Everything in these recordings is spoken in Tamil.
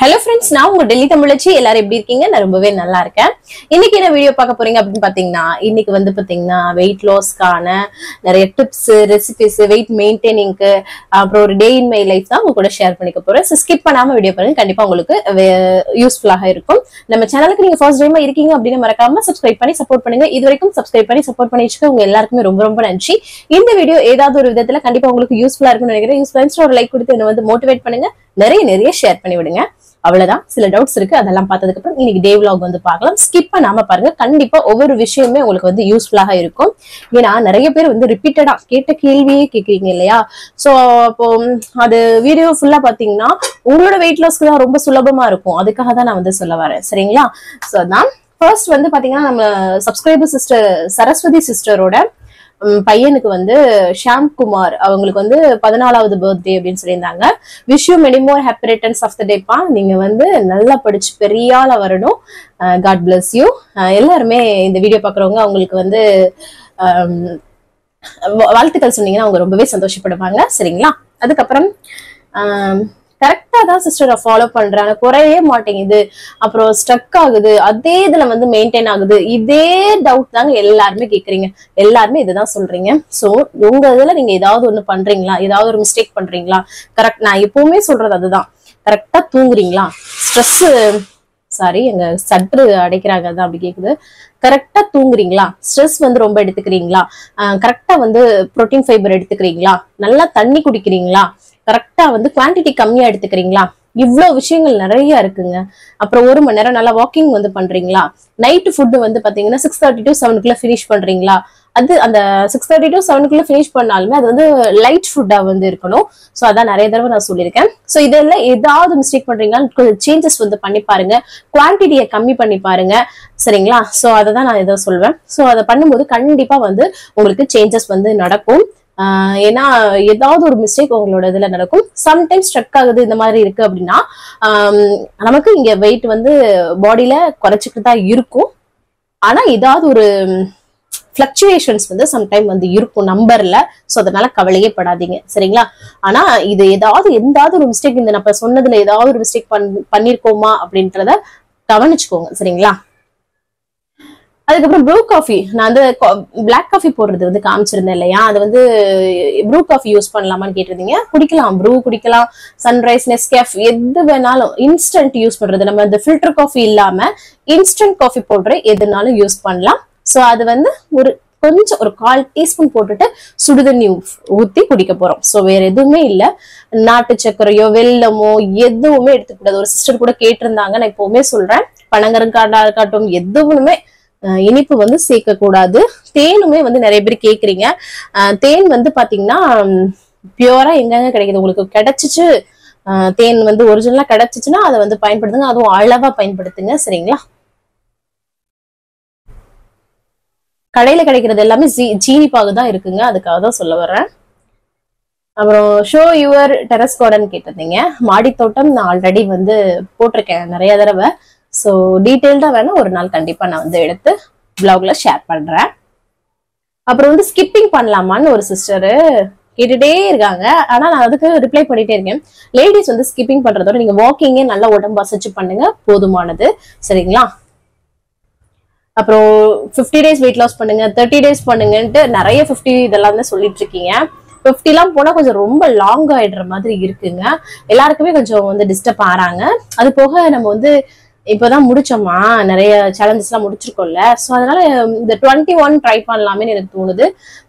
Hello friends, நான் உங்க டெல்லி தமிழச்சி எல்லாரும் எப்படி இருக்கீங்க? நான் ரொம்பவே நல்லா இருக்கேன். இன்னைக்கு என்ன வீடியோ பார்க்க போறீங்க அப்படின்னு பாத்தீங்கன்னா, இன்னைக்கு வந்து பாத்தீங்கன்னா வெயிட் லாஸ்க்கான நிறைய டிப்ஸ், ரெசிபிஸ், வெயிட் மெயின்டைனிங்க்கு அப்புறம் ஒரு டே இன் மை லைஃப் தான் உங்க கூட ஷேர் பண்ணிக்க போறேன். சோ ஸ்கிப் பண்ணாம வீடியோ பாருங்க, கண்டிப்பா உங்களுக்கு யூஸ்ஃபுல்லாக இருக்கும். நம்ம சேனலுக்கு நீங்க ஃபர்ஸ்ட் டைமா இருக்கீங்க அப்படின்னு மறக்காம சப்ஸ்கிரைப் பண்ணி சப்போர்ட் பண்ணுங்க. இது வரைக்கும் சப்ஸ்கிரைப் பண்ணி சப்போர்ட் பண்ணி வச்சுக்க உங்க எல்லாருக்குமே ரொம்ப ரொம்ப நன்றி. இந்த வீடியோ ஏதாவது ஒரு விதத்துல கண்டிப்பா உங்களுக்கு யூஸ்ஃபுல்லா இருக்கும்னு நினைக்கிறேன். யூஸ்ஃபுல்லா ஒரு லைக் கொடுத்து என்ன வந்து மோட்டிவேட் பண்ணுங்க, நிறைய ஷேர் பண்ணி விடுங்க. அவ்வளவுதான். சில டவுட்ஸ் இருக்கு, அதெல்லாம் பார்த்ததுக்கு அப்புறம் இன்னைக்கு டே vlog வந்து பார்க்கலாம். ஸ்கிப் பண்ணாம பாருங்க, கண்டிப்பா ஒவ்வொரு விஷயமே உங்களுக்கு வந்து யூஸ்ஃபுல்லாக இருக்கும். ஏன்னா நிறைய பேர் வந்து ரிப்பீட்டடா கேட்ட கேள்வியே கேட்கறீங்க இல்லையா? சோ அப்போ அது வீடியோ ஃபுல்லா பாத்தீங்கன்னா உங்களோட வெயிட் லாஸ்க்கு தான் ரொம்ப சுலபமா இருக்கும். அதுக்காக தான் நான் வந்து சொல்ல வரேன், சரிங்களா? சோ அதான் ஃபர்ஸ்ட் வந்து பாத்தீங்கன்னா நம்ம சப்ஸ்கிரைபர் சிஸ்டர் சரஸ்வதி சிஸ்டரோட பையனுக்கு வந்து ஷாம் குமார் அவங்களுக்கு வந்து 14வது பர்த்டே அப்படின்னு சொல்லியிருந்தாங்க. Wish you many more happy returns of the டேப்பா. நீங்க வந்து நல்லா படிச்சு பெரிய ஆளா வரணும். God bless you. எல்லாருமே இந்த வீடியோ பாக்குறவங்க அவங்களுக்கு வந்து வாழ்த்துக்கள் சொன்னீங்கன்னா அவங்க ரொம்பவே சந்தோஷப்படுவாங்க, சரிங்களா? அதுக்கப்புறம் கரெக்டா தான் சிஸ்டர் ஃபாலோ பண்றாங்க, குறையே மாட்டேங்குது, அப்புறம் ஸ்ட்ரக் ஆகுது, அதே இதுல வந்து மெயின்டைன் ஆகுது. இதே டவுட் தாங்க எல்லாருமே கேக்குறீங்க, எல்லாருமே இதுதான் சொல்றீங்க. சோ உங்க இதுல நீங்க ஏதாவது ஒண்ணு பண்றீங்களா, ஏதாவது ஒரு மிஸ்டேக் பண்றீங்களா? கரெக்ட், நான் எப்பவுமே சொல்றது அதுதான். கரெக்டா தூங்குறீங்களா? ஸ்ட்ரெஸ் சாரி எங்க சற்று அடைக்கிறாங்க, அதான் அப்படி கேக்குது. கரெக்டா தூங்குறீங்களா? ஸ்ட்ரெஸ் வந்து ரொம்ப எடுத்துக்கிறீங்களா? கரெக்டா வந்து புரோட்டீன் ஃபைபர் எடுத்துக்கிறீங்களா? நல்லா தண்ணி குடிக்கிறீங்களா? கரெக்டா வந்து குவான்டிட்டி கம்மியா எடுத்துக்கிறீங்களா? இவ்வளவு விஷயங்கள் நிறைய இருக்குங்க. அப்புறம் 1 மணி நேரம் நல்லா வாக்கிங் வந்து பண்றீங்களா? நைட்டு ஃபுட்டு வந்து பாத்தீங்கன்னா 6:30 to 7 ஃபினிஷ் பண்றீங்களா? அது அந்த 6:30 to 7 ஃபினிஷ் பண்ணாலுமே அது வந்து லைட் ஃபுட்டா வந்து இருக்கணும். சோ அதான் நிறைய தடவை நான் சொல்லியிருக்கேன். சோ இதெல்லாம் ஏதாவது மிஸ்டேக் பண்றீங்களா, சேஞ்சஸ் வந்து பண்ணி பாருங்க, குவான்டிட்டியை கம்மி பண்ணி பாருங்க, சரிங்களா? சோ அதை தான் நான் ஏதோ சொல்வேன். சோ அதை பண்ணும்போது கண்டிப்பா வந்து உங்களுக்கு சேஞ்சஸ் வந்து நடக்கும். ஏன்னா ஏதாவது ஒரு மிஸ்டேக் உங்களோட இதுல நடக்கும். சம்டைம்ஸ் ஸ்ட்ரக் ஆகுது இந்த மாதிரி இருக்கு அப்படின்னா நமக்கு இங்க வெயிட் வந்து பாடியில குறைச்சிக்கிட்டு தான் இருக்கும். ஆனா ஏதாவது ஒரு பிளக்சுவேஷன்ஸ் வந்து சம்டைம் வந்து இருக்கும் நம்பர்ல. சோ அதனால கவலையே படாதீங்க, சரிங்களா? ஆனா இது எந்தாவது ஒரு மிஸ்டேக், இந்த நம்ம சொன்னதுல ஏதாவது ஒரு மிஸ்டேக் பண்ணிருக்கோமா அப்படின்றத கவனிச்சுக்கோங்க, சரிங்களா? அதுக்கப்புறம் ப்ரூ காஃபி, நான் வந்து பிளாக் காஃபி போடுறது வந்து காமிச்சிருந்தேன் இல்லையா? அது வந்து ப்ரூ காஃபி யூஸ் பண்ணலாமான்னு கேட்டிருந்தீங்க. குடிக்கலாம், ப்ரூ குடிக்கலாம், சன்ரைஸ், நெஸ்கேஃப் எது வேணாலும் இன்ஸ்டன்ட் யூஸ் பண்றது. நம்ம இந்த ஃபில்டர் காஃபி இல்லாம இன்ஸ்டன்ட் காஃபி போடுற எதுனாலும் யூஸ் பண்ணலாம். சோ அது வந்து கொஞ்சம் ஒரு 1/4 டீஸ்பூன் போட்டுட்டு சுடுதண்ணி ஊத்தி குடிக்க போறோம். சோ வேற எதுவுமே இல்ல. நாட்டு சர்க்கரையோ வெல்லமோ எதுவுமே எடுத்துக்கூடாது. ஒரு சிஸ்டர் கூட கேட்டிருந்தாங்க, நான் இப்பவுமே சொல்றேன், பனங்கற்கண்டா இருக்கட்டும் எதுவுமே இனிப்பு வந்து சேர்க்க கூடாது. தேனுமே வந்து நிறைய பேர் கேக்குறீங்க. தேன் வந்து பாத்தீங்கன்னா பியூரா எங்கெங்க கிடைக்குது, உங்களுக்கு கிடைச்சிச்சு தேன் வந்து ஒரிஜினலா கிடைச்சிச்சுன்னா அதை வந்து பயன்படுத்துங்க, அதுவும் அளவா பயன்படுத்துங்க, சரிங்களா? கடையில கிடைக்கிறது எல்லாமே ஜீனி பாகு தான் இருக்குங்க, அதுக்காக தான் சொல்ல வர்றேன். அப்புறம் ஷோ யுவர் டெரஸ் கார்டன் கேட்டிருந்தீங்க. மாடி தோட்டம் நான் ஆல்ரெடி வந்து போட்டிருக்கேன் நிறைய தடவை. சோ டீடைல்டா வேணா ஒரு நாள் கண்டிப்பா நான் வந்து எடுத்து vlogல ஷேர் பண்றேன். அப்புறம் வந்து ஸ்கிப்பிங் பண்ணலாமான்னு ஒரு சிஸ்டர் கேட்டுட்டே இருக்காங்க. ஆனா நான் அதுக்கு ரிப்ளை பண்ணிட்டே இருக்கேன். லேடிஸ் வந்து ஸ்கிப்பிங் பண்றதோட நீங்க வாக்கிங்கே நல்லா உடம்பு அசைச்சு பண்ணுங்க, போதுமானது, சரிங்களா? அப்புறம் 50 days வெயிட் லாஸ் பண்ணுங்க, 30 days பண்ணுங்கன்ட்டு நிறைய 50 இதெல்லாம் தான் சொல்லிட்டு இருக்கீங்க. 50 எல்லாம் போனா கொஞ்சம் ரொம்ப லாங் ஆயிடுற மாதிரி இருக்குங்க. எல்லாருக்குமே கொஞ்சம் வந்து டிஸ்டர்ப் ஆறாங்க. அது போக நம்ம வந்து இப்பதான் முடிச்சோமா, நிறைய சேலஞ்சஸ் எல்லாம் முடிச்சிருக்கோம்ல. சோ அதனால இந்த 21 ட்ரை பண்ணலாமேன்னு எனக்கு தோணுது.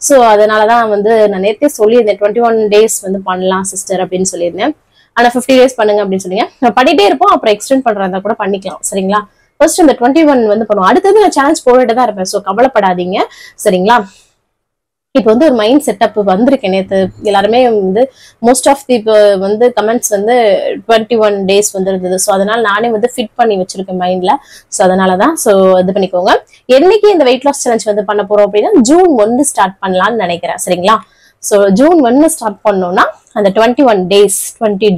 சோ அதனாலதான் வந்து நான் நேத்தே சொல்லியிருந்தேன் 21 days வந்து பண்ணலாம் சிஸ்டர் அப்படின்னு சொல்லியிருந்தேன். ஆனா 50 days பண்ணுங்க அப்படின்னு சொன்னீங்க. நான் பண்ணிட்டே இருப்போம், அப்புறம் எக்ஸ்டெண்ட் பண்றதா கூட பண்ணிக்கலாம், சரிங்களா? ஃபர்ஸ்ட் இந்த 21 வந்து பண்ணுவோம். அடுத்தது நான் சேலஞ்ச் போட்டுட்டு தான் இருப்பேன். சோ கவலைப்படாதீங்க, சரிங்களா? இப்ப வந்து ஒரு மைண்ட் செட்டப் வந்திருக்கேன். நேத்து எல்லாருமே வந்து மோஸ்ட் ஆஃப் தி வந்து கமெண்ட்ஸ் வந்து 21 days வந்து இருந்தது. சோ அதனால நானே வந்து ஃபிட் பண்ணி வச்சிருக்கேன் மைண்ட்ல. சோ அதனாலதான் சோ இது பண்ணிக்கோங்க. என்னைக்கு இந்த வெயிட் லாஸ் சேலஞ்ச் வந்து பண்ண போறோம் அப்படின்னா June 1 ஸ்டார்ட் பண்ணலாம்னு நினைக்கிறேன், சரிங்களா? சோ June 1 ஸ்டார்ட் பண்ணோம்னா அந்த 21 days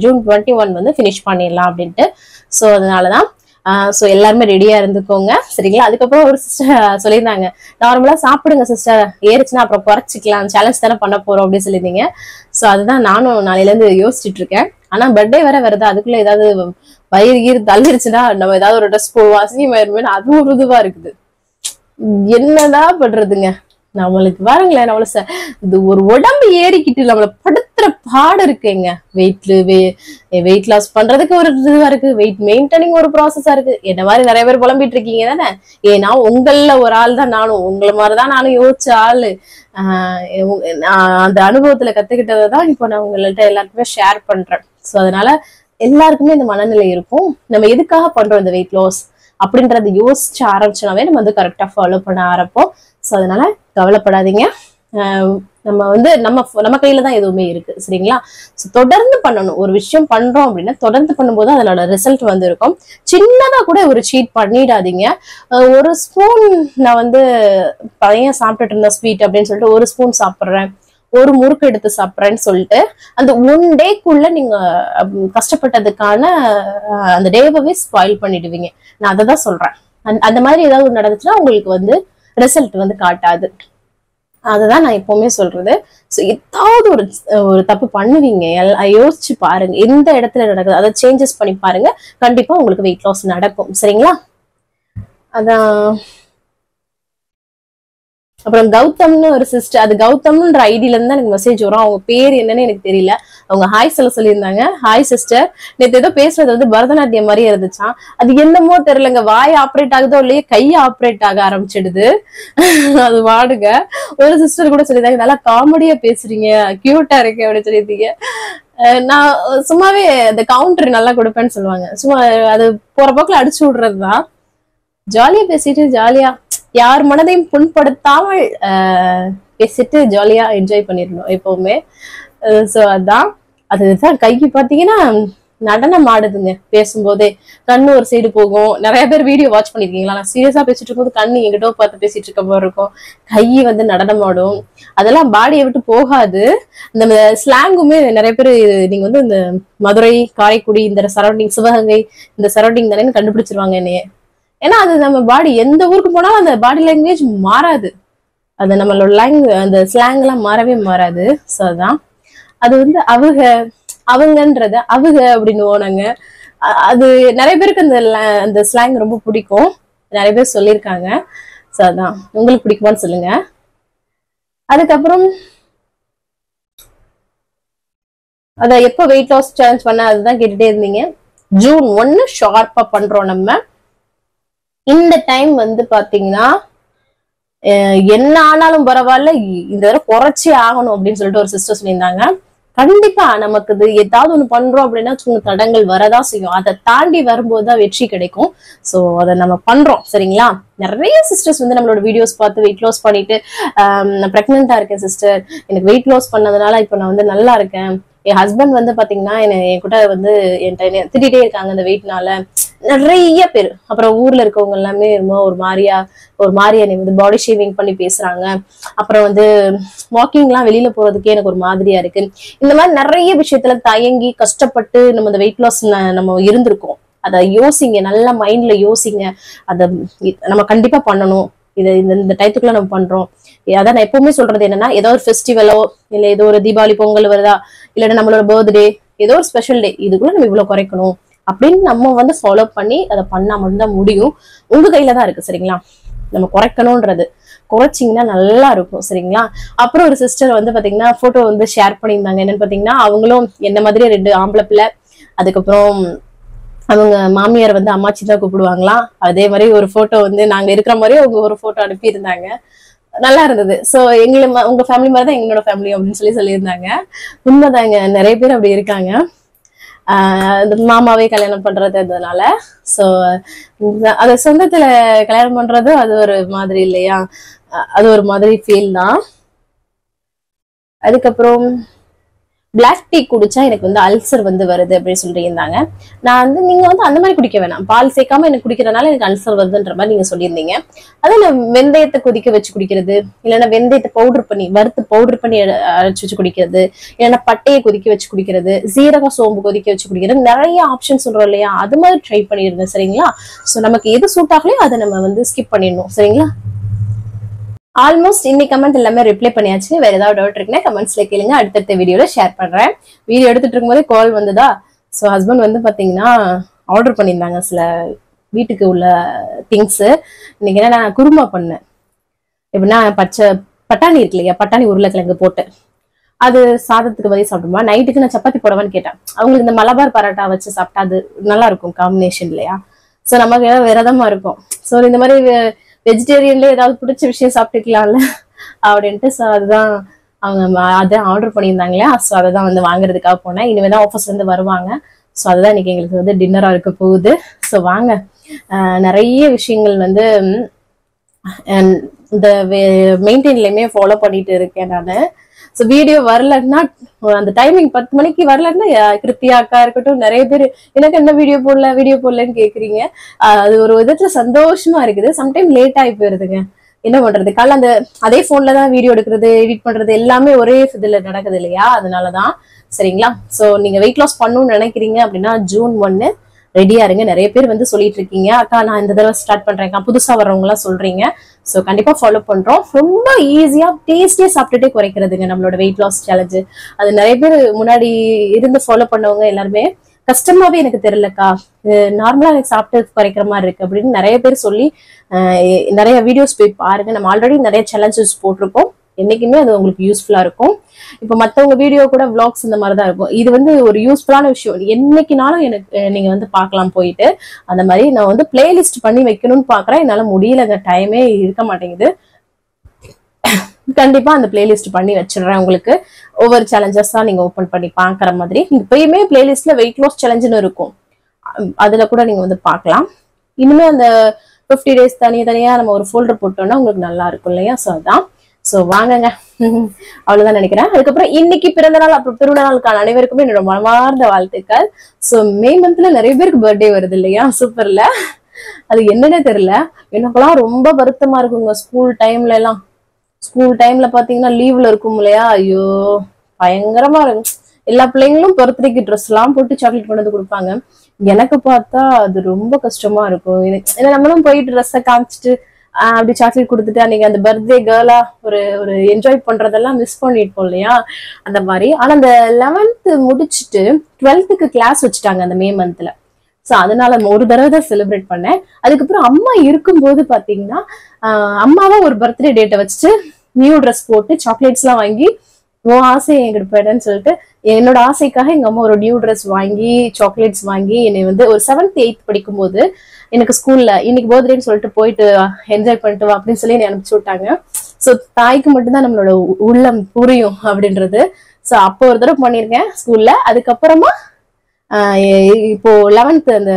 June 21 வந்து பினிஷ் பண்ணிடலாம் அப்படின்ட்டு. சோ அதனாலதான் சோ எல்லாருமே ரெடியா இருந்துக்கோங்க சரிங்களா. அதுக்கப்புறம் ஒரு சிஸ்டர் சொல்லியிருந்தாங்க, நார்மலா சாப்பிடுங்க சிஸ்டர், ஏறிச்சுன்னா அப்புறம் குறைச்சிக்கலாம், சேலஞ்ச் தானே பண்ண போறோம் அப்படின்னு சொல்லியிருந்தீங்க. சோ அதுதான் நானும் நாளையில இருந்து யோசிச்சுட்டு இருக்கேன். ஆனா பர்த்டே வேற வருது, அதுக்குள்ள ஏதாவது வயிறு கீறு தள்ளிருச்சுன்னா நம்ம ஏதாவது ஒரு ட்ரெஸ் போவோம், அசிங்கமாயிருமே, அது ஒரு இதுவா இருக்குது. என்னதான் பண்றதுங்க, நம்மளுக்கு பாருங்களேன், நம்மள இது ஒரு உடம்பு ஏறிக்கிட்டு நம்மள படுத்துற பாடு இருக்குங்க. வெயிட் லாஸ் பண்றதுக்கு ஒரு இதுவா இருக்கு, வெயிட் மெயின்டைனிங் ஒரு ப்ராசஸா இருக்கு. என்ன மாதிரி நிறைய பேர் புலம்பிட்டு இருக்கீங்க தானே. ஏன்னா உங்கள ஒரு ஆள் தான் நானும், உங்களை மாதிரிதான் நானும் யோசிச்ச ஆளு. அந்த அனுபவத்துல கத்துக்கிட்டதான் இப்போ நான் உங்கள்ட்ட எல்லாருக்குமே ஷேர் பண்றேன். சோ அதனால எல்லாருக்குமே இந்த மனநிலை இருக்கும். நம்ம எதுக்காக பண்றோம் இந்த வெயிட் லாஸ் அப்படின்றத யோசிச்சு ஆரம்பிச்சோம்னாவே நம்ம வந்து கரெக்டா ஃபாலோ பண்ண ஆரம்பிப்போம். சோ அதனால கவலைப்படாதீங்க. நம்ம கையில தான் எதுவுமே இருக்கு சரிங்களா. தொடர்ந்து பண்ணணும். ஒரு விஷயம் பண்றோம் அப்படின்னா தொடர்ந்து பண்ணும்போது அதோட ரிசல்ட் வந்து இருக்கும். சின்னதா கூட ஒரு சீட் பண்ணிடாதீங்க. ஒரு ஸ்பூன் நான் வந்து பையன் சாப்பிட்டுட்டு இருந்த ஸ்வீட் அப்படின்னு சொல்லிட்டு ஒரு ஸ்பூன் சாப்பிட்றேன், ஒரு முறுக்கு எடுத்து சாப்பிட்றேன்னு சொல்லிட்டு அந்த ஒன் டேக்குள்ள நீங்க கஷ்டப்பட்டதுக்கான அந்த டேவே ஸ்பாயில் பண்ணிடுவீங்க. நான் அதை தான் சொல்றேன். அந்த மாதிரி ஏதாவது நடந்துச்சுன்னா உங்களுக்கு வந்து ரிசல்ட் வந்து காட்டாது. அதுதான் நான் எப்பவுமே சொல்றது. சோ ஏதாவது ஒரு தப்பு பண்ணுவீங்க, யோசிச்சு பாருங்க எந்த இடத்துல நடக்குது, அதை சேஞ்சஸ் பண்ணி பாருங்க, கண்டிப்பா உங்களுக்கு வெயிட் லாஸ் நடக்கும் சரிங்களா. அதான். அப்புறம் கௌதம்னு ஒரு சிஸ்டர், அது கௌதம்ன்ற ஐடியில இருந்து எனக்கு மெசேஜ் வரும். அவங்க பேர் என்னன்னு எனக்கு தெரியல. அவங்க ஹாய் சொல்லியிருந்தாங்க. ஹாய் சிஸ்டர், நேற்று ஏதோ பேசுறது வந்து பரதநாட்டியம் மாதிரியே இருந்துச்சான். அது என்னமோ தெரியலங்க, வாய் ஆப்ரேட் ஆகுதோ இல்லையே கை ஆப்ரேட் ஆக ஆரம்பிச்சிடுது. அது வாடுங்க. ஒரு சிஸ்டர் கூட சொல்லியிருந்தாங்க, நல்லா காமெடியா பேசுறீங்க, கியூட்டா இருக்கு அப்படின்னு சொல்லியிருந்தீங்க. நான் சும்மாவே அந்த கவுண்டர் நல்லா கொடுப்பேன்னு சொல்லுவாங்க. சும்மா அது போற போக்குல அடிச்சு விடுறதுதான். ஜாலியா பேசிட்டு ஜாலியா யார் மனதையும் புண்படுத்தாமல் பேசிட்டு ஜாலியா என்ஜாய் பண்ணிடணும் எப்பவுமே. சோ அதான். அதுதான் கைக்கு பாத்தீங்கன்னா நடனம் ஆடுதுங்க. பேசும்போதே கண்ணு ஒரு சைடு போகும். நிறைய பேர் வீடியோ வாட்ச் பண்ணிருக்கீங்களா, நான் சீரியஸா பேசிட்டு இருக்கும்போது கண்ணு எங்கிட்ட பார்த்து பேசிட்டு இருக்க மாதிரி இருக்கும், கை வந்து நடனம் ஆடும். அதெல்லாம் பாடியை விட்டு போகாது. இந்த ஸ்லாங்குமே நிறைய பேர் நீங்க வந்து இந்த மதுரை, காரைக்குடி, இந்த சரௌண்டிங், சிவகங்கை இந்த சரௌண்டிங் தானே கண்டுபிடிச்சிருவாங்க என்னைய. ஏன்னா அது நம்ம பாடி எந்த ஊருக்கு போனாலும் அந்த பாடி லாங்குவேஜ் மாறாது. அது நம்மளோட அந்த ஸ்லாங் எல்லாம் மாறவே மாறாது. சோ அதான். அது வந்து அவங்கன்றத அவங்க அப்படின்னு ஓனாங்க. அது நிறைய பேருக்கு அந்த ஸ்லாங் ரொம்ப பிடிக்கும், நிறைய பேர் சொல்லியிருக்காங்க. சோ அதான், உங்களுக்கு பிடிக்குமான்னு சொல்லுங்க. அதுக்கப்புறம் அத எப்ப வெயிட் லாஸ் சேலஞ்ச் பண்ண அதுதான் கேட்டுட்டே இருந்தீங்க. ஜூன் 1 ஷார்ப்பா பண்றோம் நம்ம. இந்த டைம் வந்து பாத்தீங்கன்னா என்ன ஆனாலும் பரவாயில்ல, இந்த தடவை குறைச்சி ஆகணும் அப்படின்னு சொல்லிட்டு ஒரு சிஸ்டர் சொல்லியிருந்தாங்க. கண்டிப்பா நமக்கு இது ஏதாவது ஒண்ணு பண்றோம் அப்படின்னா தடங்கள் வரதான் செய்யும். அதை தாண்டி வரும்போதுதான் வெற்றி கிடைக்கும். சோ அதை நம்ம பண்றோம் சரிங்களா. நிறைய சிஸ்டர்ஸ் வந்து நம்மளோட வீடியோஸ் பார்த்து வெயிட் லாஸ் பண்ணிட்டு நான் பிரெக்னெண்டா இருக்கேன் சிஸ்டர், எனக்கு வெயிட் லாஸ் பண்ணதுனால இப்ப நான் வந்து நல்லா இருக்கேன், என் ஹஸ்பண்ட் வந்து பாத்தீங்கன்னா என் கூட வந்து என்கிட்ட திட்டிகிட்டே இருக்காங்க இந்த வெயிட்னால, நிறைய பேர். அப்புறம் ஊர்ல இருக்கவங்க எல்லாமே ஒரு மாதிரியா என்னை வந்து பாடி ஷேவிங் பண்ணி பேசுறாங்க. அப்புறம் வந்து வாக்கிங் எல்லாம் வெளியில போறதுக்கே எனக்கு ஒரு மாதிரியா இருக்கு. இந்த மாதிரி நிறைய விஷயத்துல தயங்கி கஷ்டப்பட்டு நம்ம இந்த வெயிட் லாஸ் நம்ம இருந்திருக்கோம். அதை யோசிங்க, நல்லா மைண்ட்ல யோசிங்க. அதை நம்ம கண்டிப்பா பண்ணணும். இந்த டயத்துக்குள்ள நம்ம பண்றோம். அதான் நான் எப்பவுமே சொல்றது என்னன்னா, ஏதோ ஒரு ஃபெஸ்டிவலோ இல்ல ஏதோ ஒரு தீபாவளி பொங்கல் வருதா, இல்லைன்னா நம்மளோட பர்த்டே, ஏதோ ஒரு ஸ்பெஷல் டே, இதுக்குள்ள நம்ம இவ்வளவு குறைக்கணும் அப்படின்னு நம்ம வந்து ஃபாலோ பண்ணி அதை பண்ணா மட்டும்தான் முடியும். உங்க கையில தான் இருக்கு சரிங்களா. நம்ம குறைக்கணும்ன்றது குறைச்சிங்கன்னா நல்லா இருக்கும் சரிங்களா. அப்புறம் ஒரு சிஸ்டர் வந்து பாத்தீங்கன்னா போட்டோ வந்து ஷேர் பண்ணியிருந்தாங்க. என்னன்னு பாத்தீங்கன்னா அவங்களும் என்ன மாதிரி 2 ஆம்பளை பிள்ளை, அதுக்கப்புறம் அவங்க மாமியார் வந்து அம்மாச்சி தான் கூப்பிடுவாங்களாம். அதே மாதிரி ஒரு போட்டோ வந்து நாங்க இருக்கிற மாதிரி அவங்க ஒரு போட்டோ அனுப்பி இருந்தாங்க. நல்லா இருந்தது. சோ உங்க ஃபேமிலி மாதிரி தான் எங்களோட ஃபேமிலி அப்படின்னு சொல்லியிருந்தாங்க. உண்மைதாங்க, நிறைய பேர் அப்படி இருக்காங்க. மாமாவே கல்யாணம் பண்றதுனால. சோ அது சொந்தத்துல கல்யாணம் பண்றது அது ஒரு மாதிரி இல்லையா, அது ஒரு மாதிரி ஃபீல் தான். அதுக்கப்புறம் பிளாக் டீ குடிச்சா எனக்கு வந்து அல்சர் வந்து வருது அப்படின்னு சொல்லியிருந்தாங்க. நான் வந்து நீங்க வந்து அந்த மாதிரி குடிக்க வேணாம், பால் சேர்க்காம எனக்கு குடிக்கிறதுனால எனக்கு அல்சர் வருதுன்ற மாதிரி நீங்க சொல்லியிருந்தீங்க. அதான் நான் வெந்தயத்தை கொதிக்க வச்சு குடிக்கிறது, இல்லைன்னா வெந்தயத்தை பவுடர் பண்ணி வறுத்து பவுடர் பண்ணி அரைச்சு வச்சு குடிக்கிறது, இல்லைன்னா பட்டையை கொதிக்க வச்சு குடிக்கிறது, சீரகம் சோம்பு கொதிக்க வச்சு குடிக்கிறது, நிறைய ஆப்ஷன் சொல்றோம் இல்லையா, அது மாதிரி ட்ரை பண்ணிருங்க சரிங்களா. சோ நமக்கு எது சூட் ஆகலையோ அதை நம்ம வந்து ஸ்கிப் பண்ணிடணும் சரிங்களா. ஆல்மோஸ்ட் இன்னைக்கு கமெண்ட் எல்லாமே ரிப்ளை பண்ணியாச்சு. வேற ஏதாவது டவுட் இருக்குன்னா கமெண்ட்ஸ்ல கேளுங்க, அடுத்தடுத்த வீடியோல ஷேர் பண்றேன். வீடியோ எடுத்துட்டு இருக்கும்போதே கால் வந்ததா. ஸோ ஹஸ்பண்ட் வந்து பாத்தீங்கன்னா ஆர்டர் பண்ணியிருந்தாங்க சில வீட்டுக்கு உள்ள திங்ஸ். இன்னைக்கு என்ன நான் குருமா பண்ணேன். எப்படின்னா பட்டாணி இருக்கு இல்லையா, பட்டாணி உருளைக்கிழங்கு போட்டு அது சாதத்துக்கு பதில் சாப்பிடுமா. நைட்டுக்கு நான் சப்பாத்தி போடவான்னு கேட்டேன். அவங்களுக்கு இந்த மலபார் பரோட்டா வச்சு சாப்பிட்டா அது நல்லா இருக்கும் காம்பினேஷன் இல்லையா. ஸோ நமக்கு விரதமா இருக்கும். ஸோ இந்த மாதிரி வெஜிடேரியன்ல ஏதாவது பிடிச்ச விஷயம் சாப்பிட்டுக்கலாம்ல அப்படின்ட்டு. ஸோ அதுதான் அவங்க அதான் ஆர்டர் பண்ணியிருந்தாங்களே. ஸோ அதை தான் வந்து வாங்குறதுக்காக போனேன். இனிமேதான் ஆஃபீஸ்ல இருந்து வருவாங்க. ஸோ அதுதான் இன்னைக்கு எங்களுக்கு வந்து டின்னரா இருக்க போகுது. ஸோ வாங்க, நிறைய விஷயங்கள் வந்து இந்த மெயின்டைன்லயுமே ஃபாலோ பண்ணிட்டு இருக்கேன் நான். ஸோ வீடியோ வரலன்னா அந்த டைமிங் 10 மணிக்கு வரலன்னா கிருத்தியா அக்கா இருக்கட்டும், நிறைய பேர் எனக்கு என்ன வீடியோ போடலன்னு கேக்குறீங்க. அது ஒரு விதத்துல சந்தோஷமா இருக்குது. சம்டைம் லேட் ஆகி போயிருதுங்க, என்ன பண்றது. காலைல அந்த அதே போன்ல தான் வீடியோ எடுக்கிறது, எடிட் பண்றது எல்லாமே ஒரே இதுல நடக்குது இல்லையா, அதனாலதான் சரிங்களா. சோ நீங்க வெயிட் லாஸ் பண்ணணும்னு நினைக்கிறீங்க அப்படின்னா June 1 ரெடியா இருங்க. நிறைய பேர் வந்து சொல்லிட்டு இருக்கீங்க, அக்கா நான் இந்த தடவை ஸ்டார்ட் பண்றேன்க்கா, புதுசா வர்றவங்க எல்லாம் சொல்றீங்க. சோ கண்டிப்பா ஃபாலோ பண்றோம். ரொம்ப ஈஸியா டேஸ்டே சாப்பிட்டுட்டே குறைக்கிறதுங்க நம்மளோட வெயிட் லாஸ் சேலஞ்சு. அது நிறைய பேர் முன்னாடி இருந்து ஃபாலோ பண்ணவங்க எல்லாருமே கஷ்டமாவே எனக்கு தெரியலக்கா, நார்மலா எனக்கு சாப்பிட்டு குறைக்கிற மாதிரி இருக்கு அப்படின்னு நிறைய பேர் சொல்லி நிறைய வீடியோஸ் போய் பாருங்க. நம்ம ஆல்ரெடி நிறைய சேலஞ்சஸ் போட்டிருக்கோம். என்னைக்குமே அது உங்களுக்கு யூஸ்ஃபுல்லா இருக்கும். இப்ப மத்தவங்க வீடியோ கூட விளாக்ஸ் இந்த மாதிரிதான் இருக்கும். இது வந்து ஒரு யூஸ்ஃபுல்லான விஷயம். என்னைக்குனாலும் எனக்கு நீங்க வந்து பார்க்கலாம் போயிட்டு. அந்த மாதிரி நான் வந்து பிளேலிஸ்ட் பண்ணி வைக்கணும்னு பாக்குறேன். என்னால முடியலங்க, டைமே இருக்க மாட்டேங்குது. கண்டிப்பா அந்த பிளேலிஸ்ட் பண்ணி வச்சிடுறேன். உங்களுக்கு ஒவ்வொரு சேலஞ்சஸ் தான் நீங்க ஓபன் பண்ணி பாக்குற மாதிரி. இப்பயுமே பிளேலிஸ்ட்ல வெயிட் லாஸ் சேலஞ்சுன்னு இருக்கும், அதுல கூட நீங்க வந்து பாக்கலாம். இனிமே அந்த 50 days தனியா நம்ம ஒரு ஃபோல்டர் போட்டோம்னா உங்களுக்கு நல்லா இருக்கும் இல்லையா. சோ அதான். சோ வாங்கங்க, அவ்வளவுதான் நினைக்கிறேன். அதுக்கப்புறம் இன்னைக்கு பிறந்த நாள் அப்புறம் திருவிழா நாளுக்கான அனைவருக்குமே என்னோட மனமார்ந்த வாழ்த்துக்கள். சோ மே மந்த்ல நிறைய பேருக்கு பர்த்டே வருது இல்லையா, சூப்பர்ல. அது என்னன்னே தெரியல, எனக்கெல்லாம் ரொம்ப வருத்தமா இருக்குங்க. ஸ்கூல் டைம்ல பாத்தீங்கன்னா லீவ்ல இருக்கும் இல்லையா, ஐயோ பயங்கரமா இருக்கும். எல்லா பிள்ளைங்களும் பர்த்டேக்கு ட்ரெஸ் எல்லாம் போட்டு சாக்லேட் கொண்டு வந்து கொடுப்பாங்க. எனக்கு பார்த்தா அது ரொம்ப கஷ்டமா இருக்கும். ஏன்னா நம்மளும் போயிட்டு ட்ரெஸ்ஸை காமிச்சிட்டு அப்படி சாக்லேட் கொடுத்துட்டு அன்னைக்கு அந்த பர்த்டே கேர்லா ஒரு என்ஜாய் பண்றதெல்லாம் மிஸ் பண்ணிருப்போம் இல்லையா, அந்த மாதிரி. ஆனா அந்த 11th முடிச்சுட்டு 12th கிளாஸ் வச்சுட்டாங்க அந்த மே மந்த்ல. சோ அதனால ஒரு தடவை தான் செலிப்ரேட் பண்ணேன். அதுக்கப்புறம் அம்மா இருக்கும்போது பாத்தீங்கன்னா அம்மாவா ஒரு பர்த்டே டேட்டை வச்சுட்டு நியூ ட்ரெஸ் போட்டு சாக்லேட்ஸ் எல்லாம் வாங்கி உன் ஆசையை என்கிட்ட போயிடுன்னு சொல்லிட்டு என்னோட ஆசைக்காக எங்க அம்மா ஒரு நியூ ட்ரெஸ் வாங்கி சாக்லேட்ஸ் வாங்கி என்னை வந்து ஒரு 7th 8th படிக்கும் போது எனக்கு ஸ்கூல்ல இன்னைக்கு பர்த்டேன்னு சொல்லிட்டு போயிட்டு என்ஜாய் பண்ணிட்டு வா அப்படின்னு சொல்லி என்னை அனுப்பிச்சு விட்டாங்க. சோ தாய்க்கு மட்டும்தான் நம்மளோட உள்ளம் புரியும் அப்படின்றது. சோ அப்போ ஒரு தடவை பண்ணிருக்கேன் ஸ்கூல்ல. அதுக்கப்புறமா இப்போ 11th அந்த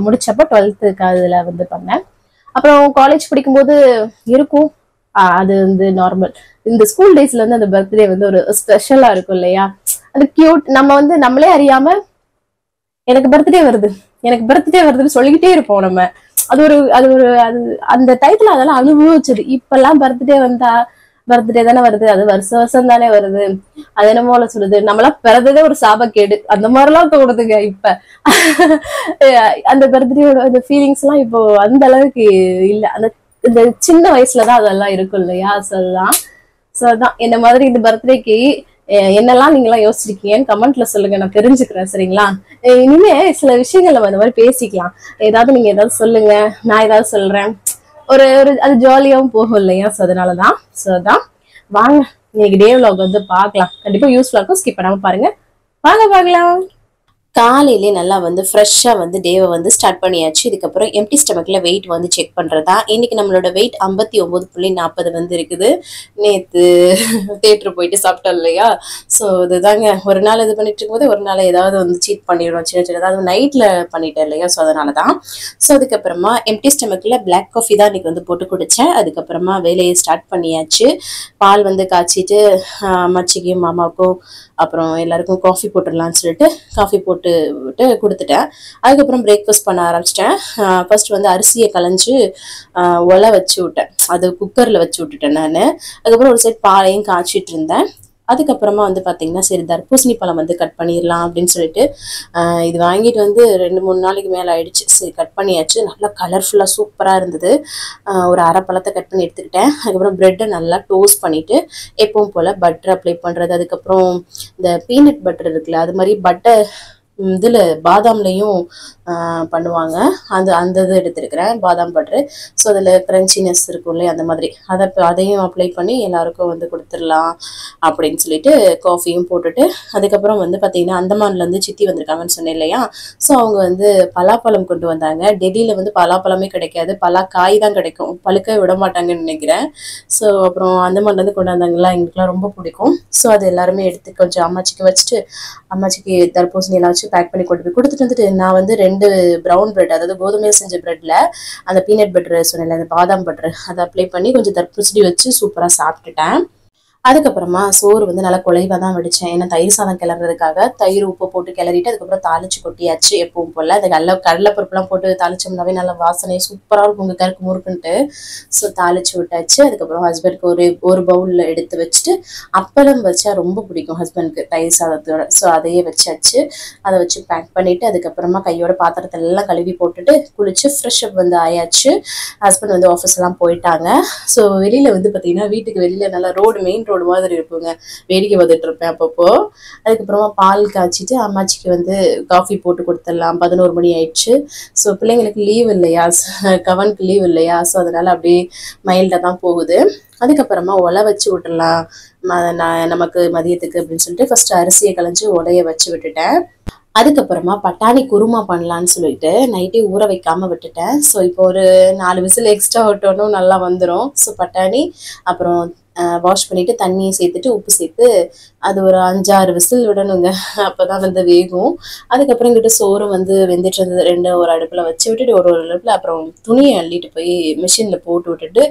முடிச்சப்ப 12th அதுல வந்து பண்ணேன். அப்புறம் காலேஜ் படிக்கும்போது இருக்கும், அது வந்து நார்மல். இந்த ஸ்கூல் டேஸ்ல வந்து அந்த பர்த்டே வந்து ஒரு ஸ்பெஷலா இருக்கும் இல்லையா, அது கியூட். நம்ம வந்து நம்மளே அறியாம எனக்கு பர்த்டே வருதுன்னு சொல்லிக்கிட்டே இருப்போம் நம்ம. அது அந்த டைத்துல அதெல்லாம் அனுபவிச்சது. இப்பெல்லாம் பர்த்டே தானே வருது, அது வருஷம் தானே வருது, அது என்னமோ சொல்லுது, நம்மளாம் பிறந்ததே ஒரு சாபக்கேடு அந்த மாதிரிலாம் தோணுதுங்க இப்ப. அந்த பர்த்டேயோட அந்த ஃபீலிங்ஸ் எல்லாம் இப்போ அந்த அளவுக்கு இல்ல. அந்த இந்த சின்ன வயசுலதான் அதெல்லாம் இருக்கும் இல்லையா. சோ அதான் என்ன மாதிரி இந்த பர்த்டேக்கு என்னெல்லாம் நீங்க எல்லாம் யோசிச்சிருக்கீங்கன்னு கமெண்ட்ல சொல்லுங்க, நான் தெரிஞ்சுக்கிறேன் சரிங்களா. இனிமே சில விஷயங்கள் நம்ம இந்த மாதிரி பேசிக்கலாம். ஏதாவது நீங்க ஏதாவது சொல்லுங்க, நான் ஏதாவது சொல்றேன், ஒரு அது ஜாலியாவும் போகும் இல்லையா. சோ அதனாலதான். சோ அதான் வாங்க இன்னைக்கு டே vlog வந்து பார்க்கலாம். கண்டிப்பா யூஸ்ஃபுல்லா இருக்கும், ஸ்கிப் பண்ணாம பாருங்க. வாங்க பார்க்கலாம். காலையிலே நல்லா வந்து ஃப்ரெஷ்ஷாக வந்து டேவை வந்து ஸ்டார்ட் பண்ணியாச்சு. இதுக்கப்புறம் எம்டி ஸ்டமக்கில் வெயிட் வந்து செக் பண்ணுறதா. இன்னைக்கு நம்மளோட வெயிட் 59.40 வந்து இருக்குது. நேற்று தேட்டர் போயிட்டு சாப்பிட்டோம் இல்லையா? ஸோ இதுதாங்க ஒரு நாள் இது பண்ணிட்டு இருக்கும்போது ஒரு நாள் ஏதாவது வந்து சீட் பண்ணிடுவோம் சின்ன சின்ன, அதாவது நைட்டில் பண்ணிட்டேன் இல்லையா? ஸோ அதனால தான். ஸோ அதுக்கப்புறமா எம்டி ஸ்டமக்கில் பிளாக் காஃபி தான் இன்னைக்கு வந்து போட்டு குடித்தேன். அதுக்கப்புறமா வேலையை ஸ்டார்ட் பண்ணியாச்சு. பால் வந்து காய்ச்சிட்டு அம்மாச்சிக்கும் மாமாவுக்கும் அப்புறம் எல்லாருக்கும் காஃபி போட்டுடலான்னு சொல்லிட்டு காஃபி போட்டு விட்டு கொடுத்துட்டேன். அதுக்கப்புறம் பிரேக்ஃபாஸ்ட் பண்ண ஆரம்பிச்சிட்டேன். ஃபர்ஸ்ட் வந்து அரிசியை களைஞ்சு ஒலை வச்சு விட்டேன், அது குக்கரில் வச்சு விட்டுட்டேன் நான். அதுக்கப்புறம் ஒரு சைட் பாலையும் காய்ச்சிட்டு இருந்தேன். அதுக்கப்புறமா வந்து பார்த்தீங்கன்னா சரி தர்பூசணி பழம் வந்து கட் பண்ணிடலாம் அப்படின்னு சொல்லிட்டு இது வாங்கிட்டு வந்து 2-3 நாளைக்கு மேலே ஆயிடுச்சு. சரி கட் பண்ணியாச்சு. நல்லா கலர்ஃபுல்லாக சூப்பராக இருந்தது. ஒரு அரை பழத்தை கட் பண்ணி எடுத்துக்கிட்டேன். அதுக்கப்புறம் ப்ரெட்டை நல்லா டோஸ்ட் பண்ணிவிட்டு எப்பவும் போல் பட்டர் அப்ளை பண்ணுறது. அதுக்கப்புறம் இந்த பீனட் பட்டர் இருக்குல்ல, அது மாதிரி பட்டர் இதில் பாதாம்லையும் பண்ணுவாங்க. அந்த இது எடுத்துருக்கிறேன் பாதாம் பட்ரு. ஸோ அதில் க்ரன்ச்சினஸ் இருக்கும் இல்லையா, அந்த மாதிரி அதையும் அப்ளை பண்ணி எல்லாருக்கும் வந்து கொடுத்துடலாம் அப்படின்னு சொல்லிட்டு காஃபியும் போட்டுட்டு அதுக்கப்புறம் வந்து பார்த்தீங்கன்னா அந்தமான்லேருந்து சித்தி வந்திருக்காங்கன்னு சொன்னேன் இல்லையா? ஸோ அவங்க வந்து பலாப்பழம் கொண்டு வந்தாங்க. டெல்லியில் வந்து பலாப்பழமே கிடைக்காது, பலாக்காய் தான் கிடைக்கும், பழுக்க விட மாட்டாங்கன்னு நினைக்கிறேன். ஸோ அப்புறம் அந்தமான்லேருந்து கொண்டு வந்தாங்களா, எங்களுக்குலாம் ரொம்ப பிடிக்கும். ஸோ அது எல்லாருமே எடுத்து கொஞ்சம் அம்மாச்சிக்கு வச்சுட்டு அம்மாச்சிக்கு தர்பூசணி எல்லாம் வச்சு பேக் பண்ணி கொண்டு போய் கொடுத்துட்டு வந்துட்டு நான் வந்து 2 ப்ரௌன் பிரெட், அதாவது கோதுமையை செஞ்ச பிரெட்ல அந்த பீனட் பட்டர் சொன்னேன், அந்த பாதாம் பட்டர் அதை அப்ளை பண்ணி கொஞ்சம் தர்பூசணி வச்சு சூப்பராக சாப்பிட்டுட்டேன். அதுக்கப்புறமா சோறு வந்து நல்லா குழைவாக தான் வடித்தேன். ஏன்னா தயிர் சாதம் கிளறதுக்காக தயிர் உப்பு போட்டு கிளறிட்டு அதுக்கப்புறம் தாளிச்சு கொட்டியாச்சு எப்பவும் போல். அது கடலைப்பருப்புலாம் போட்டு தாளிச்சோம்னாவே நல்லா வாசனை சூப்பராக இருக்கும், உங்கள் கருக்கு முறுக்குன்ட்டு. ஸோ தாளிச்சு விட்டாச்சு. அதுக்கப்புறம் ஹஸ்பண்டுக்கு ஒரு பவுலில் எடுத்து வச்சுட்டு அப்பளம் வச்சா ரொம்ப பிடிக்கும் ஹஸ்பண்டுக்கு தயிர் சாதத்தோட. ஸோ அதையே வச்சாச்சு. அதை வச்சு பேக் பண்ணிவிட்டு அதுக்கப்புறமா கையோட பாத்திரத்தை எல்லாம் கழுவி போட்டுட்டு குளிச்சு ஃப்ரெஷ் அப் வந்து ஆயாச்சு. ஹஸ்பண்ட் வந்து ஆஃபீஸ்லாம் போயிட்டாங்க. ஸோ வெளியில் வந்து பார்த்தீங்கன்னா வீட்டுக்கு வெளியில் நல்லா மெயின் ரோடு மாதிரி இருப்போங்க, வேடிக்கை பார்த்துட்டு இருப்பேன் அப்பப்போ. அதுக்கப்புறமா பால் காய்ச்சிட்டு அம்மாச்சிக்கு வந்து காஃபி போட்டு கொடுத்துடலாம். 11 மணி ஆயிடுச்சு. ஸோ பிள்ளைங்களுக்கு லீவ் இல்லையா, கவனுக்கு லீவ் இல்லையா, ஸோ அதனால அப்படியே மைல்டாக தான் போகுது. அதுக்கப்புறமா ஒலை வச்சு விட்டுடலாம் நமக்கு மதியத்துக்கு அப்படின்னு சொல்லிட்டு ஃபர்ஸ்ட் அரிசியை களைஞ்சு ஒலைய வச்சு விட்டுட்டேன். அதுக்கப்புறமா பட்டாணி குருமா பண்ணலான்னு சொல்லிட்டு நைட்டே ஊற வைக்காம விட்டுட்டேன். ஸோ இப்போ ஒரு 4 விசில் எக்ஸ்ட்ரா விட்டோன்னும் நல்லா வந்துடும். ஸோ பட்டாணி அப்புறம் வாஷ் பண்ணிவிட்டு தண்ணியை சேர்த்துட்டு உப்பு சேர்த்து அது ஒரு 5-6 விசில் விடணுங்க, அப்போ தான் வந்து வேகும். அதுக்கப்புறம் இங்கிட்ட சோறு வந்து வெந்துட்டு இருந்தது. ஒரு அடுப்பில் வச்சு விட்டுட்டு ஒரு அடுப்பில் அப்புறம் துணியை அள்ளிட்டு போய் மிஷினில் போட்டு விட்டுட்டு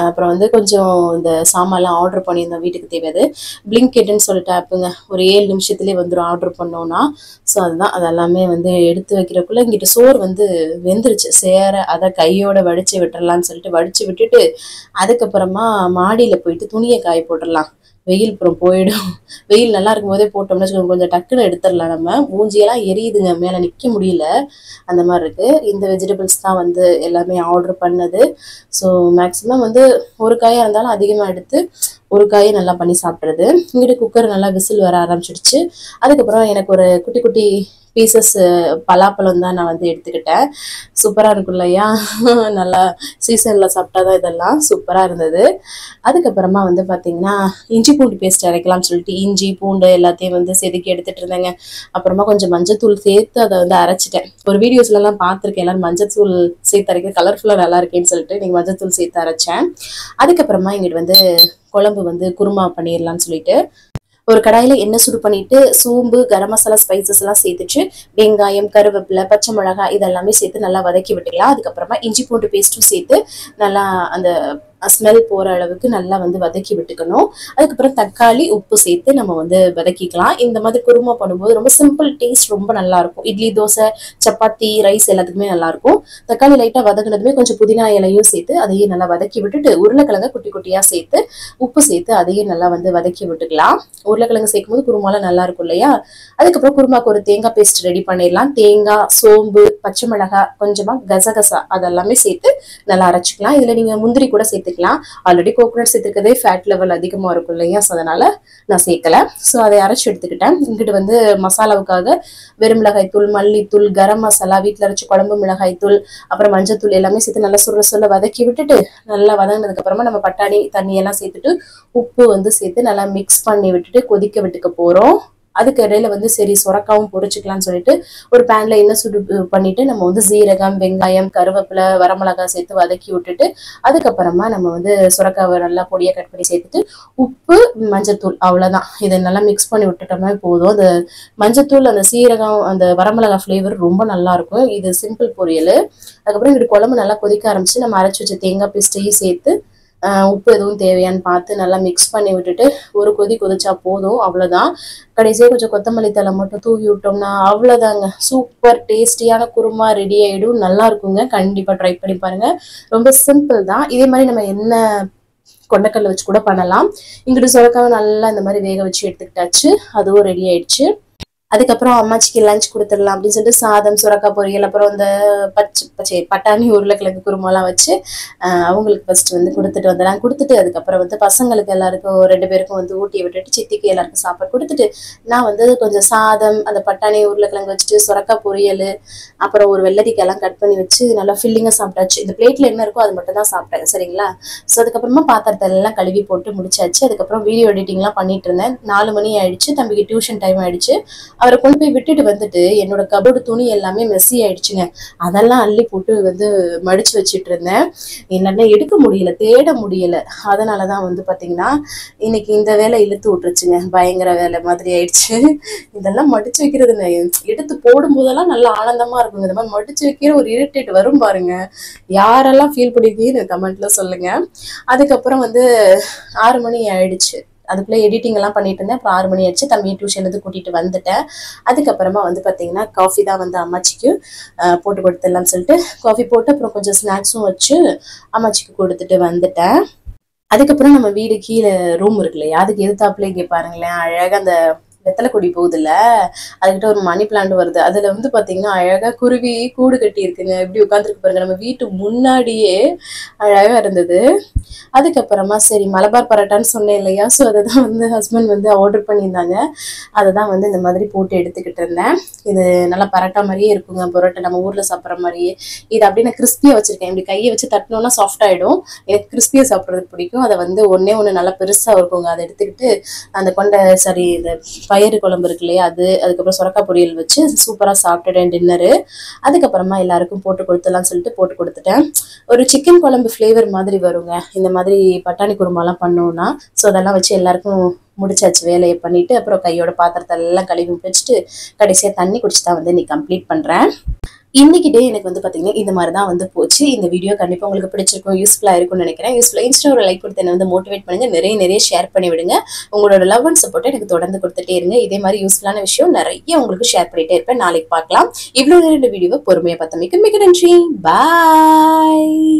அப்புறம் வந்து கொஞ்சம் இந்த சாமான்லாம் ஆர்டர் பண்ணியிருந்தோம் வீட்டுக்கு தேவையாது. பிளிங்கிட்னு சொல்லிட்டு ஆப்புங்க, ஒரு 7 நிமிஷத்துலேயே வந்துடும் ஆர்டர் பண்ணோன்னா. ஸோ அதுதான் அதெல்லாமே வந்து எடுத்து வைக்கிறக்குள்ளே இங்கிட்ட சோறு வந்து வெந்துருச்சு சேர, அதை கையோட வடித்து விட்டுறலான்னு சொல்லிட்டு வடித்து விட்டுட்டு அதுக்கப்புறமா மாடியில் போயிட்டு துணியை காய போட்டுடலாம், வெயில் அப்புறம் போயிடும். வெயில் நல்லா இருக்கும் போதே போட்டோம்னு வச்சுக்கோங்க கொஞ்சம் டக்குன்னு எடுத்துடலாம். நம்ம மூஞ்சியெல்லாம் எரியுதுங்க, மேலே நிற்க முடியல, அந்த மாதிரி இருக்குது. இந்த வெஜிடபிள்ஸ் தான் வந்து எல்லாமே ஆர்டர் பண்ணது. ஸோ மேக்ஸிமம் வந்து ஒரு காயாக இருந்தாலும் அதிகமாக எடுத்து ஒரு காயை நல்லா பண்ணி சாப்பிட்றது. இங்கிட்ட குக்கர் நல்லா விசில் வர ஆரம்பிச்சிடுச்சு. அதுக்கப்புறம் எனக்கு ஒரு குட்டி குட்டி பீசஸ் பலாப்பழம் தான் நான் வந்து எடுத்துக்கிட்டேன். சூப்பராக இருக்கும் இல்லையா, நல்லா சீசனில் சாப்பிட்டா தான் இதெல்லாம் சூப்பராக இருந்தது. அதுக்கப்புறமா வந்து பார்த்திங்கன்னா இஞ்சி பூண்டு பேஸ்ட் அரைக்கலாம்னு சொல்லிட்டு இஞ்சி பூண்டு எல்லாத்தையும் வந்து செதுக்கி எடுத்துகிட்டு இருந்தேங்க. அப்புறமா கொஞ்சம் மஞ்சத்தூள் சேர்த்து அதை வந்து அரைச்சிட்டேன். ஒரு வீடியோஸ்லாம் பார்த்துருக்கேன் எல்லாரும் மஞ்சத்தூள் சேர்த்து அரைக்க கலர்ஃபுல்லாக நல்லா இருக்கேன்னு சொல்லிட்டு நீங்கள் மஞ்சத்தூள் சேர்த்து அரைச்சேன். அதுக்கப்புறமா இங்கிட்டு வந்து குழம்பு வந்து குருமா பண்ணிடலான்னு சொல்லிட்டு ஒரு கடாயில எண்ணெய் சுடு பண்ணிட்டு சோம்பு கரம் மசாலா ஸ்பைசஸ் எல்லாம் சேர்த்துட்டு வெங்காயம் கருவேப்பிலை பச்சை மிளகாய் இதெல்லாமே சேர்த்து நல்லா வதக்கி விட்டுக்கலாம். அதுக்கப்புறமா இஞ்சி பூண்டு பேஸ்ட்டும் சேர்த்து நல்லா அந்த ஸ்மெல் போகிற அளவுக்கு நல்லா வந்து வதக்கி விட்டுக்கணும். அதுக்கப்புறம் தக்காளி உப்பு சேர்த்து நம்ம வந்து வதக்கிக்கலாம். இந்த மாதிரி குருமா பண்ணும்போது ரொம்ப சிம்பிள், டேஸ்ட் ரொம்ப நல்லா இருக்கும். இட்லி தோசை சப்பாத்தி ரைஸ் எல்லாத்துக்குமே நல்லா இருக்கும். தக்காளி லைட்டாக வதங்கினதுமே கொஞ்சம் புதினா இலையும் சேர்த்து அதையும் நல்லா வதக்கி விட்டுட்டு உருளைக்கிழங்க குட்டி குட்டியாக சேர்த்து உப்பு சேர்த்து அதையும் நல்லா வந்து வதக்கி விட்டுக்கலாம். உருளைக்கிழங்கு சேர்க்கும் போது குருமாலாம் நல்லா இருக்கும் இல்லையா. அதுக்கப்புறம் குருமாக்கு ஒரு தேங்காய் பேஸ்ட் ரெடி பண்ணிடலாம். தேங்காய் சோம்பு பச்சை மிளகாய் கொஞ்சமாக கசகசா அதெல்லாமே சேர்த்து நல்லா அரைச்சிக்கலாம். இதில் நீங்கள் முந்திரி கூட சேர்த்து ஆல்ரெடி கோகோனட் சேர்த்துக்கிறதே ஃபேட் லெவல் அதிகமாக இருக்கும் இல்லையா, ஸோ அதனால நான் சேர்க்கல. ஸோ அதை அரைச்சி எடுத்துக்கிட்டேன். இங்கிட்டு வந்து மசாலாவுக்காக வெறும் மிளகாய் தூள் மல்லித்தூள் கரம் மசாலா வீட்டில் அரைச்சி குழம்பு மிளகாய் தூள் அப்புறம் மஞ்சள் தூள் எல்லாமே சேர்த்து நல்லா சொல்ல வதக்கி விட்டுட்டு நல்லா வதங்கினதுக்கு அப்புறமா நம்ம பட்டாணி தண்ணியெல்லாம் சேர்த்துட்டு உப்பு வந்து சேர்த்து நல்லா மிக்ஸ் பண்ணி விட்டுட்டு கொதிக்க விட்டுக்க போகிறோம். அதுக்கு இடையில வந்து சரி சொரக்காவும் பொரிச்சுக்கலாம்னு சொல்லிட்டு ஒரு பேன்ல எண்ணெய் சுடு பண்ணிட்டு நம்ம வந்து சீரகம், வெங்காயம், கருவேப்பிலை, வரமிளகாய் சேர்த்து வதக்கி விட்டுட்டு அதுக்கப்புறமா நம்ம வந்து சுரக்காவை நல்லா பொடியை கட் பண்ணி சேர்த்துட்டு உப்பு, மஞ்சத்தூள் அவ்வளவுதான். இதை நல்லா மிக்ஸ் பண்ணி விட்டுட்டோம்னா போதும். அந்த மஞ்சத்தூள், அந்த சீரகம், அந்த வரமிளகாய் ஃபிளேவர் ரொம்ப நல்லா இருக்கும். இது சிம்பிள் பொரியல். அதுக்கப்புறம் இங்கிட்டு குழம்பு நல்லா கொதிக்க ஆரம்பிச்சு நம்ம அரைச்சி வச்ச தேங்காய் பேஸ்ட்டையும் சேர்த்து உப்பு எதுவும் தேவையான்னு பார்த்து நல்லா மிக்ஸ் பண்ணி விட்டுட்டு ஒரு கொதி கொதிச்சா போதும். அவ்வளவுதான். கடைசியாக கொஞ்சம் கொத்தமல்லி தழை மட்டும் தூவி விட்டோம்னா அவ்வளவுதாங்க. சூப்பர் டேஸ்டியான குருமா ரெடி ஆயிடும். நல்லா இருக்குங்க. கண்டிப்பா ட்ரை பண்ணி பாருங்க. ரொம்ப சிம்பிள் தான். இதே மாதிரி நம்ம என்ன கொண்டக்கல்ல வச்சு கூட பண்ணலாம். இங்கிட்டு சுரக்காவை நல்லா இந்த மாதிரி வேக வச்சு எடுத்துக்கிட்டாச்சு. அதுவும் ரெடி ஆயிடுச்சு. அதுக்கப்புறம் அம்மாச்சிக்கு லஞ்ச் கொடுத்துடலாம் அப்படின்னு சொல்லிட்டு சாதம், சுரக்காய் பொரியல், அப்புறம் இந்த பச்சை பட்டாணி உருளைக்கிழங்கு குருமாலாம் வச்சு அவங்களுக்கு ஃபர்ஸ்ட் வந்து கொடுத்துட்டு வந்துடலாம். கொடுத்துட்டு அதுக்கப்புறம் வந்து பசங்களுக்கு எல்லாருக்கும் 2 பேருக்கும் வந்து ஊட்டி விட்டுட்டு சித்திக்கு எல்லாருக்கும் சாப்பாடு கொடுத்துட்டு நான் வந்து கொஞ்சம் சாதம், அந்த பட்டாணி உருளைக்கிழங்கு வச்சுட்டு சுரக்காய் பொரியல், அப்புறம் ஒரு வெள்ளரிக்காயெல்லாம் கட் பண்ணி வச்சு நல்லா ஃபில்லிங்காக சாப்பிட்டாச்சு. இந்த பிளேட்ல என்ன இருக்கோ அது மட்டும் தான் சாப்பிட்டேன். சரிங்களா? ஸோ அதுக்கப்புறமா பாத்திரத்தை எல்லாம் கழுவி போட்டு முடிச்சாச்சு. அதுக்கப்புறம் வீடியோ எடிட்டிங்லாம் பண்ணிட்டு இருந்தேன். 4 மணி ஆயிடுச்சு. தம்பிக்கு டியூஷன் டைம் ஆயிடுச்சு. அவரை கொண்டு போய் விட்டுட்டு வந்துட்டு என்னோட கபோர்டு துணி எல்லாமே மெஸ்ஸி ஆயிடுச்சுங்க. அதெல்லாம் அள்ளி போட்டு வந்து மடிச்சு வச்சுட்டு இருந்தேன். என்னால எடுக்க முடியல, தேட முடியல. அதனாலதான் வந்து பாத்தீங்கன்னா இன்னைக்கு இந்த வேலை இழுத்து விட்டுருச்சுங்க. பயங்கர வேலை மாதிரி ஆயிடுச்சு. இதெல்லாம் மடிச்சு வைக்கிறது எடுத்து போடும் போதெல்லாம் நல்ல ஆனந்தமா இருக்குங்க. இந்த மாதிரி மடிச்சு வைக்கிற ஒரு இரிட்டேட் வரும் பாருங்க. யாரெல்லாம் ஃபீல் பண்ணிருக்கீங்கன்னு கமெண்ட்ல சொல்லுங்க. அதுக்கப்புறம் வந்து 6 மணி ஆயிடுச்சு. அதுக்குள்ள எடிட்டிங் எல்லாம் பண்ணிட்டு இருந்தேன். அப்புறம் 6 மணி ஆயிடுச்சு. தம்பி டியூஷனுக்கு கூட்டிட்டு வந்துட்டேன். அதுக்கப்புறமா வந்து பாத்தீங்கன்னா காஃபி தான் வந்து அம்மாச்சிக்கு போட்டு கொடுத்துடலாம்னு சொல்லிட்டு காஃபி போட்டு அப்புறம் கொஞ்சம் ஸ்நாக்ஸும் வச்சு அம்மாச்சிக்கு கொடுத்துட்டு வந்துட்டேன். அதுக்கப்புறம் நம்ம வீடு கீழே ரூம் இருக்கு இல்லையா, அதுக்கு எதிர்த்தாப்புல இங்கே பாருங்களேன், அழகா அந்த வெத்தலை கொடி போகுது இல்ல, அதுக்கிட்ட ஒரு மணி பிளான்ட் வருது. அதுல வந்து பாத்தீங்கன்னா அழகா குருவி கூடு கட்டி இருக்குங்க. இப்படி உட்காந்துருக்கு பாருங்க. நம்ம வீட்டு முன்னாடியே அழகா இருந்தது. அதுக்கப்புறமா சரி மலபார் பரோட்டான்னு சொன்னேன் இல்லையா, ஸோ அதை தான் வந்து ஹஸ்பண்ட் வந்து ஆர்டர் பண்ணியிருந்தாங்க. அதை தான் வந்து இந்த மாதிரி போட்டு எடுத்துக்கிட்டு இருந்தேன். இது நல்லா பரோட்டா மாதிரியே இருக்குங்க. பரோட்டா நம்ம ஊர்ல சாப்பிட்ற மாதிரியே. இது அப்படியே நான் கிறிஸ்பியா வச்சிருக்கேன். இப்படி கையை வச்சு தட்டினோம்னா சாஃப்ட் ஆயிடும். எனக்கு கிறிஸ்பியா சாப்பிட்றதுக்கு பிடிக்கும். அதை வந்து ஒண்ணு நல்லா பெருசா இருக்குங்க. அதை எடுத்துக்கிட்டு அந்த இந்த பயிறு குழம்பு இருக்கு இல்லையா, அதுக்கப்புறம் சுரக்காய் பொரியல் வச்சு சூப்பரா சாப்பிட்டுட்டேன் டின்னரு. அதுக்கப்புறமா எல்லாருக்கும் போட்டு கொடுத்துடலாம்னு சொல்லிட்டு போட்டு கொடுத்துட்டேன். ஒரு சிக்கன் குழம்பு ஃபிளேவர் மாதிரி வருங்க இந்த மாதிரி பட்டாணி குருமாலாம் பண்ணோம்னா. ஸோ அதெல்லாம் வச்சு எல்லாருக்கும் முடிச்சாச்சு. வேலையை பண்ணிட்டு அப்புறம் கையோட பாத்திரத்தை எல்லாம் கழுவி வச்சுட்டு கடைசியா தண்ணி குடிச்சு தான் வந்து இன்னைக்கு கம்ப்ளீட் பண்றேன். இன்னைக்கு டே எனக்கு வந்து பாத்தீங்கன்னா இந்த மாதிரி தான் வந்து போச்சு. இந்த வீடியோ கண்டிப்பா உங்களுக்கு பிடிச்சிருக்கும், யூஸ்ஃபுல்லா இருக்கும்னு நினைக்கிறேன். யூஸ்ஃபுல்லா இன்ஸ்டா ஒரு லைக் கொடுத்து என்ன வந்து மோட்டிவேட் பண்ணுங்க. நிறைய ஷேர் பண்ணி விடுங்க. உங்களோட லவ் அண்ட் சப்போர்ட் எனக்கு தொடர்ந்து கொடுத்துட்டே இருங்க. இதே மாதிரி யூஸ்ஃபுல்லான விஷயம் நிறைய உங்களுக்கு ஷேர் பண்ணிட்டே இருப்பேன். நாளைக்கு பார்க்கலாம். இவ்வளவு நேரம் இந்த வீடியோவை பொறுமையா பார்த்தமைக்கு மிக நன்றி. பாய்.